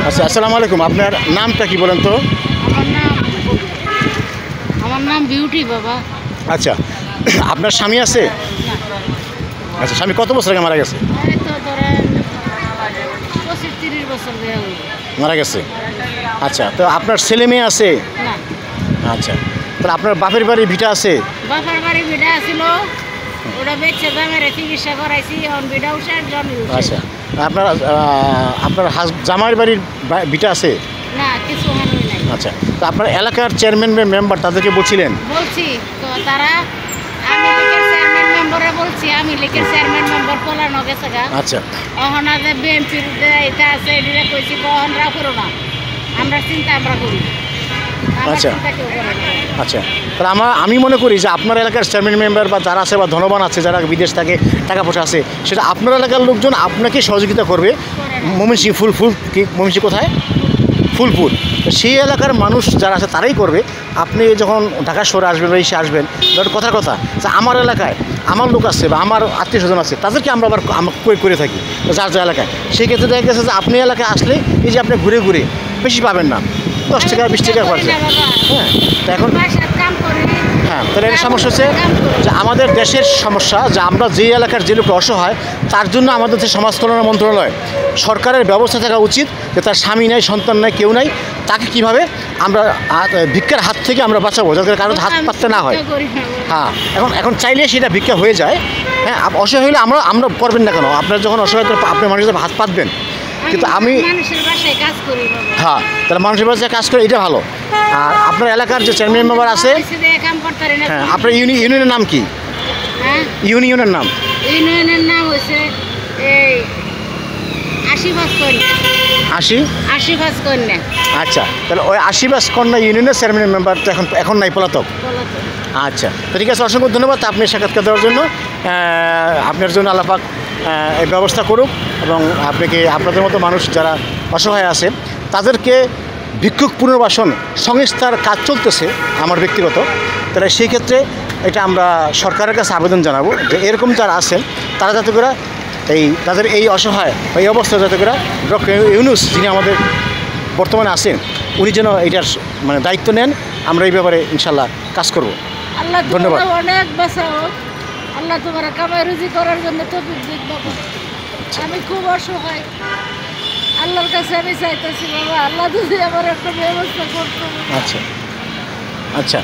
আচ্ছা, আসসালামু আলাইকুম। আপনার নামটা কি বলেন তো? আমার নাম বিউটি বাবা। আচ্ছা, আপনার স্বামী আছে? আচ্ছা, স্বামী কত বছর আগে মারা গেছে? এই তো ধরেন 25-30 বছর দেওয়া হইল। মারা গেছে। আচ্ছা, তো আপনার ছেলে মেয়ে আছে? না, আচ্ছা, তাহলে আপনার বাপের বাড়ি ভিটা আছে? বাবার বাড়ি বিড়া আছিল, ওটা বেচে দামের চিকিৎসা করাইছি, এখন বিড়া উঠে জন আচ্ছা, আপনার আপনার জামাইয়ের বাড়ির ভিটা আছে? না, কিছু হানুই নাই। আচ্ছা, তো আপনার এলাকার চেয়ারম্যান মেম্বার তাদেরকে বলছিলেন? বলছি তো তারা, আমি লিখের চেয়ারম্যান মেম্বারে বলছি, আমি লিখের চেয়ারম্যান মেম্বার পলানো গেছে গা। আচ্ছা, অহনা যে বিএনপির এটা আছে এটা কইছি অহনরা করো না, আমরা চিন্তা আমরা করি। আচ্ছা আচ্ছা, তাহলে আমি মনে করি যে আপনার এলাকার চেয়ারম্যান মেম্বার বা যারা আছে বা ধনবান আছে, যারা বিদেশ থাকে, টাকা পয়সা আছে, সেটা আপনার এলাকার লোকজন আপনাকে সহযোগিতা করবে। ময়মনসিংহ ফুল কি ময়মনসিংহ কোথায়? ফুলপুর। সেই এলাকার মানুষ যারা আছে তারাই করবে। আপনি যখন ঢাকা শহরে আসবেন বা এসে আসবেন, ধর কথার কথা যে আমার এলাকায় আমার লোক আছে বা আমার আত্মীয় স্বজন আছে, তাদেরকে আমরা আবার করে থাকি যার যার এলাকায়। সেক্ষেত্রে দেখা গেছে যে আপনি এলাকায় আসলে এই যে আপনি ঘুরে ঘুরে বেশি পাবেন না, 10 টাকা 20 টাকা খরচা। হ্যাঁ, তো এখন হ্যাঁ, তাহলে এর সমস্যা হচ্ছে যে আমাদের দেশের সমস্যা যে আমরা যে এলাকার যে লোক অসহায়, তার জন্য আমাদের যে সমাজ কল্যাণ মন্ত্রণালয় সরকারের ব্যবস্থা থাকা উচিত যে তার স্বামী নাই, সন্তান নাই, কেউ নাই, তাকে কীভাবে আমরা ভিক্ষার হাত থেকে আমরা বাঁচাবো, যাতে কারোর হাত পাততে না হয়। হ্যাঁ, এখন চাইলে সেটা ভিক্ষা হয়ে যায়। হ্যাঁ, অসহায় হলে আমরা করবেন না কেন? আপনার যখন অসহায় আপনি মানুষের হাত পাতবেন। কিন্তু আমি হ্যাঁ, তাহলে মানুষের বাসায় কাজ করে, এটা ভালো। আর আপনার এলাকার যে চেয়ারম্যান মেম্বার আছে, হ্যাঁ, আপনার ইউনিয়নের নাম কি? ইউনিয়নের নাম? ইউনিয়নের নাম হচ্ছে এই আশীর্বাদ কন্যা। আচ্ছা, তাহলে ওই আশীর্বাদ কন্যা ইউনিয়নের চেয়ারম্যান মেম্বার তো এখন নাই, পলাতক। আচ্ছা, তো ঠিক আছে, অসংখ্য ধন্যবাদ আপনি সাক্ষাৎকার দেওয়ার জন্য। আপনার জন্য আল্লাহ পাক এই ব্যবস্থা করুক এবং আপনাদের মতো মানুষ যারা অসহায় আছে তাদেরকে ভিক্ষুক পুনর্বাসন সংস্থার কাজ চলতেছে আমার ব্যক্তিগত। তাহলে সেই ক্ষেত্রে এটা আমরা সরকারের কাছে আবেদন জানাবো যে এরকম যারা আছেন তারা যাতে করে তাদের এই অসহায় এই অবস্থা যাতে করে ডক্টর ইউনূস যিনি আমাদের বর্তমানে আছেন, উনি যেন এইটার মানে দায়িত্ব নেন। আমরা এই ব্যাপারে ইনশাল্লাহ কাজ করব। ধন্যবাদ। অনেক বাঁচাও, আল্লাহ তোমার কামাই রুজি করার জন্য তৌফিক দিক বাবা। আমি খুব অসহায়, আল্লাহর কাছে আমি চাইতেছি বাবা, আল্লাহ যদি আমার একটা ব্যবস্থা করতে। আচ্ছা আচ্ছা।